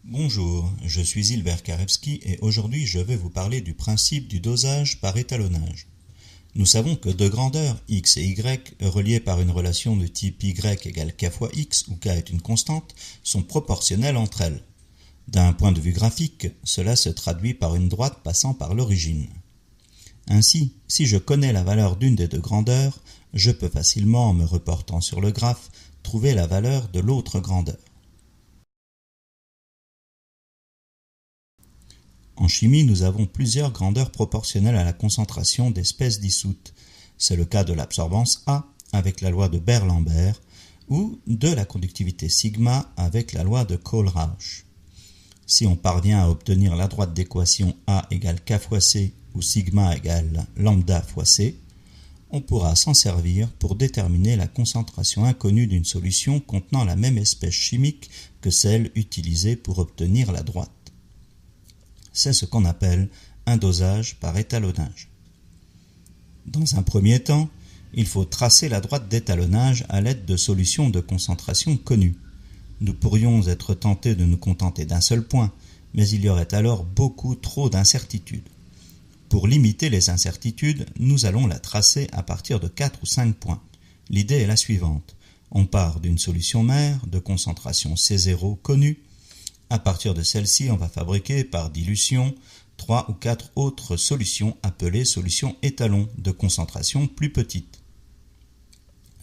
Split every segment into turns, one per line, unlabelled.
Bonjour, je suis Hilbert Karewski et aujourd'hui je vais vous parler du principe du dosage par étalonnage. Nous savons que deux grandeurs, x et y, reliées par une relation de type y égale k fois x où k est une constante, sont proportionnelles entre elles. D'un point de vue graphique, cela se traduit par une droite passant par l'origine. Ainsi, si je connais la valeur d'une des deux grandeurs, je peux facilement, en me reportant sur le graphe, trouver la valeur de l'autre grandeur. En chimie, nous avons plusieurs grandeurs proportionnelles à la concentration d'espèces dissoutes. C'est le cas de l'absorbance A avec la loi de Beer-Lambert ou de la conductivité sigma avec la loi de Kohlrausch. Si on parvient à obtenir la droite d'équation A égale K fois C ou sigma égale lambda fois C, on pourra s'en servir pour déterminer la concentration inconnue d'une solution contenant la même espèce chimique que celle utilisée pour obtenir la droite. C'est ce qu'on appelle un dosage par étalonnage. Dans un premier temps, il faut tracer la droite d'étalonnage à l'aide de solutions de concentration connues. Nous pourrions être tentés de nous contenter d'un seul point, mais il y aurait alors beaucoup trop d'incertitudes. Pour limiter les incertitudes, nous allons la tracer à partir de 4 ou 5 points. L'idée est la suivante. On part d'une solution mère de concentration C0 connue. À partir de celle-ci, on va fabriquer par dilution 3 ou 4 autres solutions appelées solutions étalons de concentration plus petite.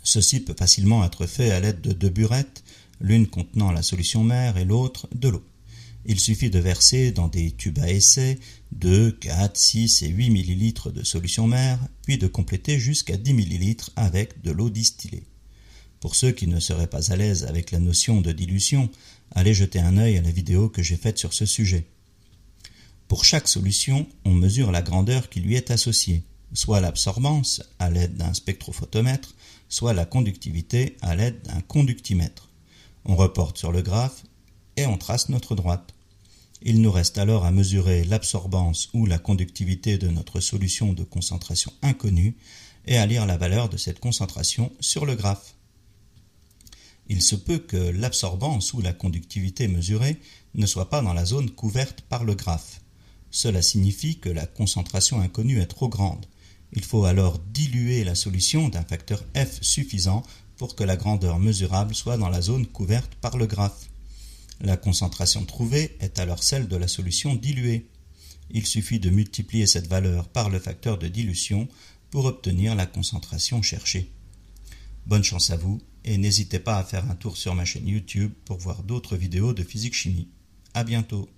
Ceci peut facilement être fait à l'aide de deux burettes, l'une contenant la solution mère et l'autre de l'eau. Il suffit de verser dans des tubes à essai 2, 4, 6 et 8 ml de solution mère, puis de compléter jusqu'à 10 ml avec de l'eau distillée. Pour ceux qui ne seraient pas à l'aise avec la notion de dilution, allez jeter un œil à la vidéo que j'ai faite sur ce sujet. Pour chaque solution, on mesure la grandeur qui lui est associée, soit l'absorbance à l'aide d'un spectrophotomètre, soit la conductivité à l'aide d'un conductimètre. On reporte sur le graphe et on trace notre droite. Il nous reste alors à mesurer l'absorbance ou la conductivité de notre solution de concentration inconnue et à lire la valeur de cette concentration sur le graphe. Il se peut que l'absorbance ou la conductivité mesurée ne soit pas dans la zone couverte par le graphe. Cela signifie que la concentration inconnue est trop grande. Il faut alors diluer la solution d'un facteur F suffisant pour que la grandeur mesurable soit dans la zone couverte par le graphe. La concentration trouvée est alors celle de la solution diluée. Il suffit de multiplier cette valeur par le facteur de dilution pour obtenir la concentration cherchée. Bonne chance à vous et n'hésitez pas à faire un tour sur ma chaîne YouTube pour voir d'autres vidéos de physique-chimie. À bientôt.